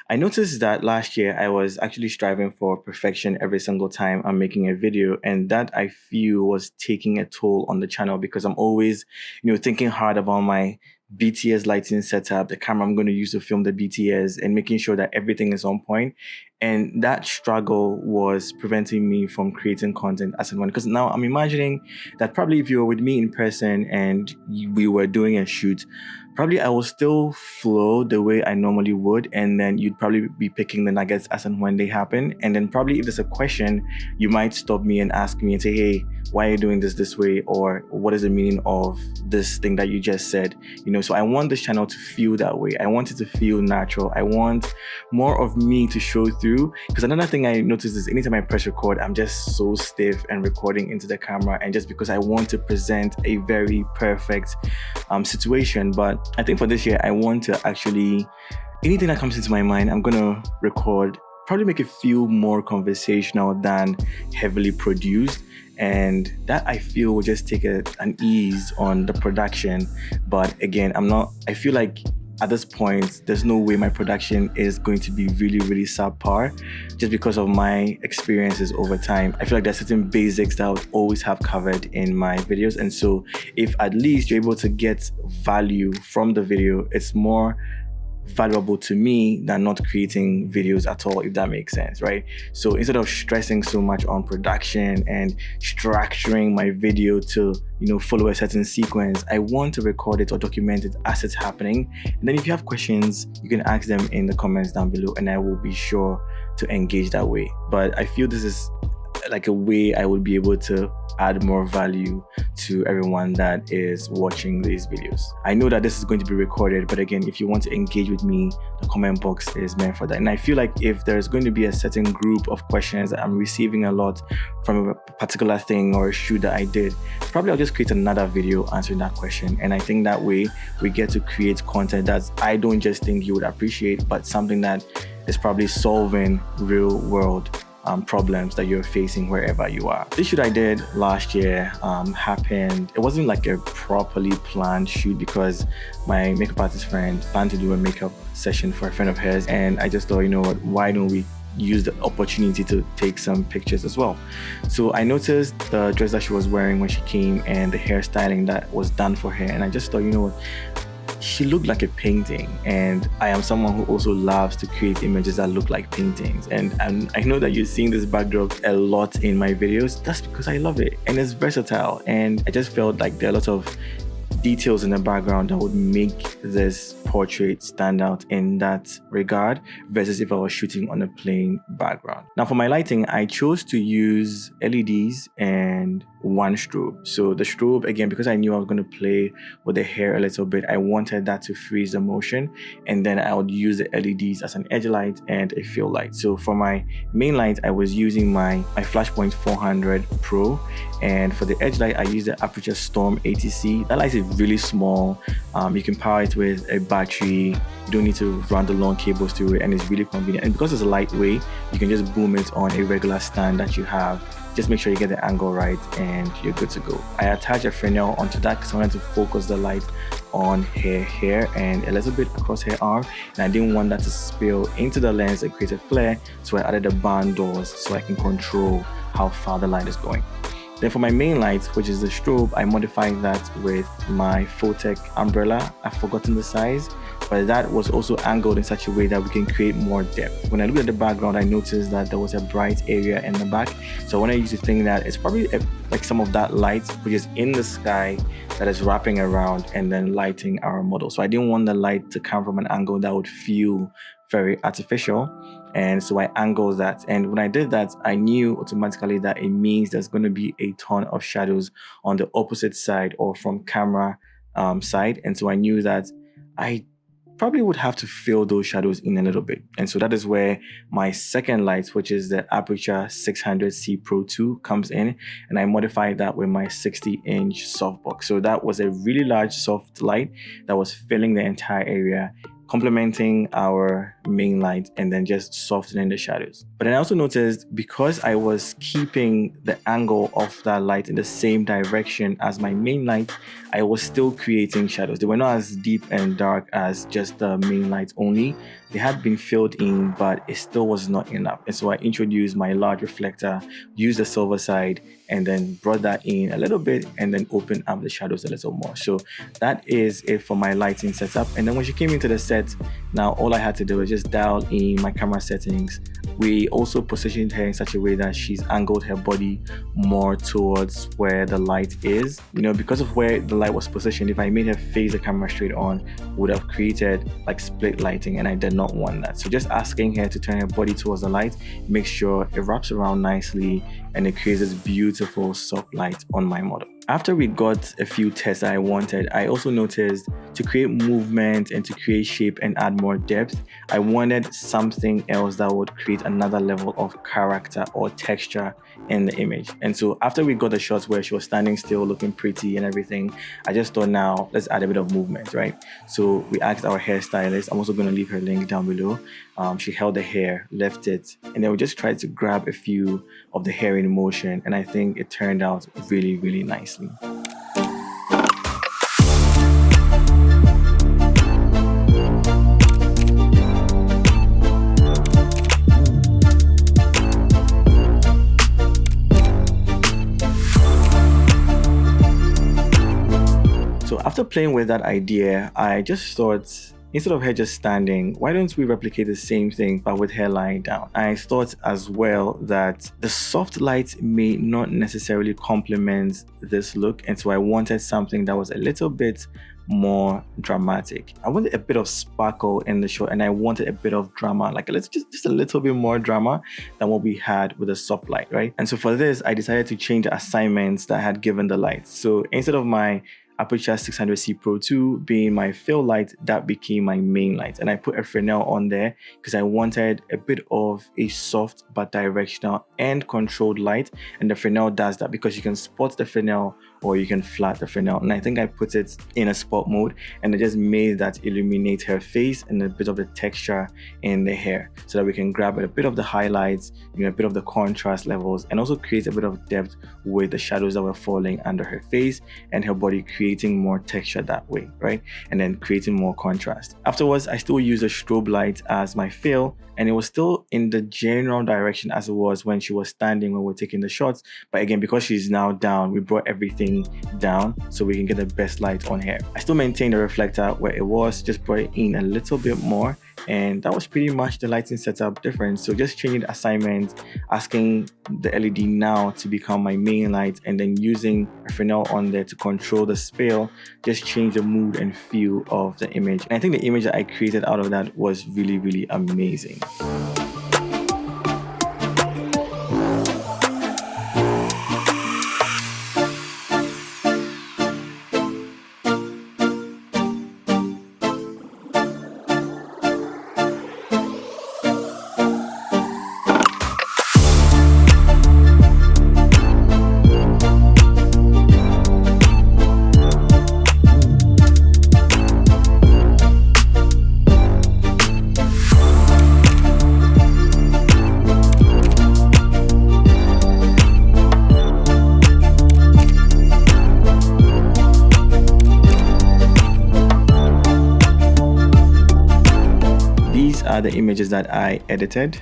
I noticed that last year I was actually striving for perfection every single time I'm making a video, and that I feel was taking a toll on the channel because I'm always, thinking hard about my BTS lighting setup, the camera I'm going to use to film the BTS, and making sure that everything is on point. And that struggle was preventing me from creating content as and when. Because now I'm imagining that probably if you were with me in person and we were doing a shoot, probably I will still flow the way I normally would, and then you'd probably be picking the nuggets as and when they happen. And then probably if there's a question, you might stop me and ask me and say, hey, why are you doing this way? Or what is the meaning of this thing that you just said? So I want this channel to feel that way. I want it to feel natural. I want more of me to show through. Because another thing I noticed is anytime I press record, I'm just so stiff and recording into the camera, and just because I want to present a very perfect situation. But I think for this year, I want to actually, anything that comes into my mind, I'm gonna record, probably make it feel more conversational than heavily produced. And that I feel will just take an ease on the production. But again, I feel like at this point, there's no way my production is going to be really, really subpar just because of my experiences over time. I feel like there's certain basics that I'll always have covered in my videos. And so if at least you're able to get value from the video, it's more valuable to me than not creating videos at all, if that makes sense, right? So instead of stressing so much on production and structuring my video to follow a certain sequence, I want to record it or document it as it's happening. And then if you have questions, you can ask them in the comments down below, and I will be sure to engage that way. But I feel this is like a way I would be able to add more value to everyone that is watching these videos. I know that this is going to be recorded, but again, if you want to engage with me, the comment box is meant for that. And I feel like if there's going to be a certain group of questions that I'm receiving a lot from a particular thing or a shoot that I did, probably I'll just create another video answering that question. And I think that way we get to create content that I don't just think you would appreciate, but something that is probably solving real world problems that you're facing wherever you are. This shoot I did last year happened. It wasn't like a properly planned shoot because my makeup artist friend planned to do a makeup session for a friend of hers, and I just thought, you know what, why don't we use the opportunity to take some pictures as well. So I noticed the dress that she was wearing when she came and the hairstyling that was done for her, and I just thought, you know what, she looked like a painting, and I am someone who also loves to create images that look like paintings, and I know that you're seeing this backdrop a lot in my videos. That's because I love it, and it's versatile, and I just felt like there are a lot of details in the background that would make this portrait stand out in that regard versus if I was shooting on a plain background. Now for my lighting, I chose to use LEDs and one strobe. So the strobe, again, because I knew I was going to play with the hair a little bit, I wanted that to freeze the motion, and then I would use the LEDs as an edge light and a fill light. So for my main light, I was using my Flashpoint 400 Pro, and for the edge light, I used the Aperture Storm ATC. That light is really small. You can power it with a battery. You don't need to run the long cables through it, and it's really convenient. And because it's lightweight, you can just boom it on a regular stand that you have. Just make sure you get the angle right and you're good to go. I attached a Fresnel onto that because I wanted to focus the light on her hair and a little bit across her arm, and I didn't want that to spill into the lens and create a flare, so I added the band doors so I can control how far the light is going. Then for my main light, which is the strobe, I modified that with my Photech umbrella. I've forgotten the size, but that was also angled in such a way that we can create more depth. When I looked at the background, I noticed that there was a bright area in the back. So when I used to think that it's probably like some of that light which is in the sky that is wrapping around and then lighting our model. So I didn't want the light to come from an angle that would feel very artificial, and so I angled that. And when I did that, I knew automatically that it means there's going to be a ton of shadows on the opposite side or from camera side, and so I knew that I probably would have to fill those shadows in a little bit. And so that is where my second light, which is the Aperture 600C Pro 2, comes in, and I modified that with my 60-inch softbox. So that was a really large soft light that was filling the entire area, complementing our main light and then just softening the shadows. But then I also noticed because I was keeping the angle of that light in the same direction as my main light, I was still creating shadows. They were not as deep and dark as just the main light only. They had been filled in, but it still was not enough. And so I introduced my large reflector, used the silver side, and then brought that in a little bit and then opened up the shadows a little more. So that is it for my lighting setup. And then when she came into the set, now all I had to do was just dial in my camera settings. We also positioned her in such a way that she's angled her body more towards where the light is. You know, because of where the light was positioned, if I made her face the camera straight on, would have created like split lighting, and I did not want that. So just asking her to turn her body towards the light, make sure it wraps around nicely and it creates this beautiful soft light on my model. After we got a few tests that I wanted, I also noticed to create movement and to create shape and add more depth, I wanted something else that would create another level of character or texture in the image. And so after we got the shots where she was standing still looking pretty and everything, I just thought, now let's add a bit of movement, right? So we asked our hairstylist, I'm also going to leave her link down below. She held the hair, left it, and then we just tried to grab a few of the hair in motion, and I think it turned out really, really nicely. So after playing with that idea, I just thought, instead of her just standing, why don't we replicate the same thing but with her lying down? I thought as well that the soft light may not necessarily complement this look, and so I wanted something that was a little bit more dramatic. I wanted a bit of sparkle in the shot, and I wanted a bit of drama, like just a little bit more drama than what we had with the soft light, right? And so for this, I decided to change the assignments that I had given the light. So instead of my Aperture 600C Pro 2 being my fill light, that became my main light, and I put a Fresnel on there because I wanted a bit of a soft but directional and controlled light, and the Fresnel does that because you can spot the Fresnel or you can flat the Fresnel, and I think I put it in a spot mode, and it just made that illuminate her face and a bit of the texture in the hair, so that we can grab a bit of the highlights, you know, a bit of the contrast levels, and also create a bit of depth with the shadows that were falling under her face and her body, creating more texture that way, right? And then creating more contrast. Afterwards, I still use a strobe light as my fill, and it was still in the general direction as it was when she was standing when we were taking the shots. But again, because she's now down, we brought everything down so we can get the best light on her. I still maintained the reflector where it was, just brought it in a little bit more, and that was pretty much the lighting setup difference. So just changing the assignment, asking the LED now to become my main light, and then using a Fresnel on there to control the spill, just change the mood and feel of the image. And I think the image that I created out of that was really, really amazing. Are the images that I edited.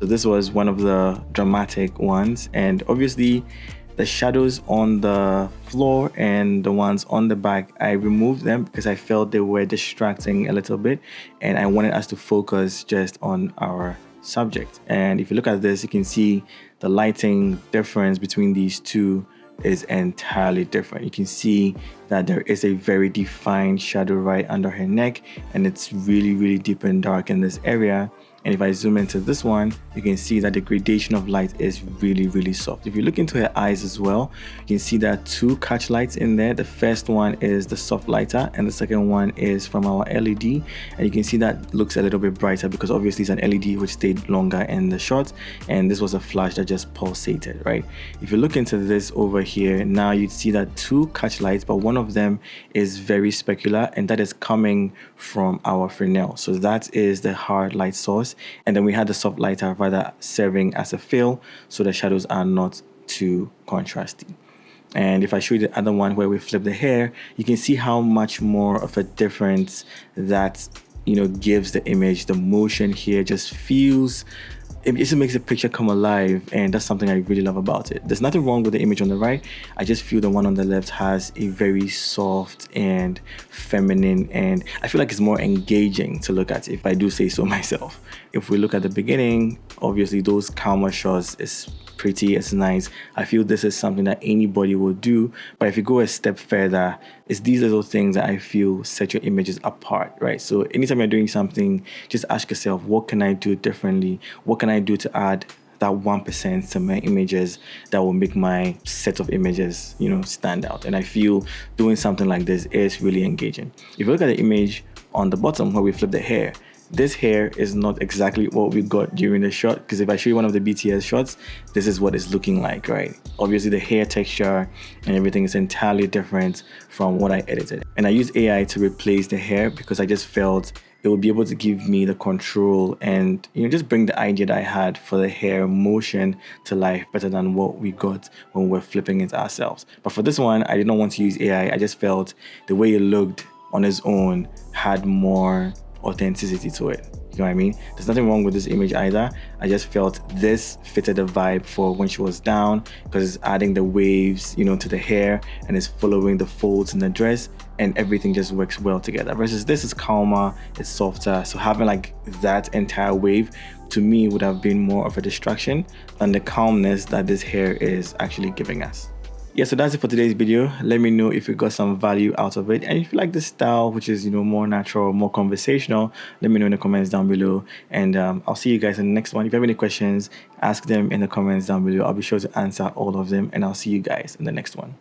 So this was one of the dramatic ones, and obviously the shadows on the floor and the ones on the back, I removed them because I felt they were distracting a little bit, and I wanted us to focus just on our subject. And if you look at this, you can see the lighting difference between these two is entirely different. You can see that there is a very defined shadow right under her neck, and it's really, really deep and dark in this area. And if I zoom into this one, you can see that the gradation of light is really, really soft. If you look into her eyes as well, you can see there are two catch lights in there. The first one is the soft lighter, and the second one is from our LED. And you can see that looks a little bit brighter because obviously it's an LED which stayed longer in the shot, and this was a flash that just pulsated, right? If you look into this over here, now you'd see that two catch lights, but one one of them is very specular, and that is coming from our Fresnel. So that is the hard light source. And then we had the soft lighter rather serving as a fill, so the shadows are not too contrasty. And if I show you the other one where we flip the hair, you can see how much more of a difference that, gives the image. The motion here just feels, it just makes the picture come alive, and that's something I really love about it. There's nothing wrong with the image on the right. I just feel the one on the left has a very soft and feminine, and I feel like it's more engaging to look at, if I do say so myself. If we look at the beginning, obviously those camera shots is pretty, it's nice. I feel this is something that anybody will do, but if you go a step further, it's these little things that I feel set your images apart, right? So anytime you're doing something, just ask yourself, what can I do differently? What can I do to add that 1% to my images that will make my set of images, stand out? And I feel doing something like this is really engaging. If you look at the image on the bottom where we flip the hair, this hair is not exactly what we got during the shot, because if I show you one of the BTS shots, this is what it's looking like, right? Obviously the hair texture and everything is entirely different from what I edited. And I used AI to replace the hair because I just felt it would be able to give me the control and just bring the idea that I had for the hair motion to life better than what we got when we were flipping it ourselves. But for this one, I did not want to use AI. I just felt the way it looked on its own had more authenticity to it. You know what I mean? There's nothing wrong with this image either. I just felt this fitted the vibe for when she was down, because it's adding the waves, to the hair, and it's following the folds in the dress, and everything just works well together. Versus this is calmer, it's softer. So having like that entire wave to me would have been more of a distraction than the calmness that this hair is actually giving us. Yeah, so that's it for today's video. Let me know if you got some value out of it, and if you like this style, which is more natural, more conversational, let me know in the comments down below, and I'll see you guys in the next one. If you have any questions, ask them in the comments down below. I'll be sure to answer all of them, and I'll see you guys in the next one.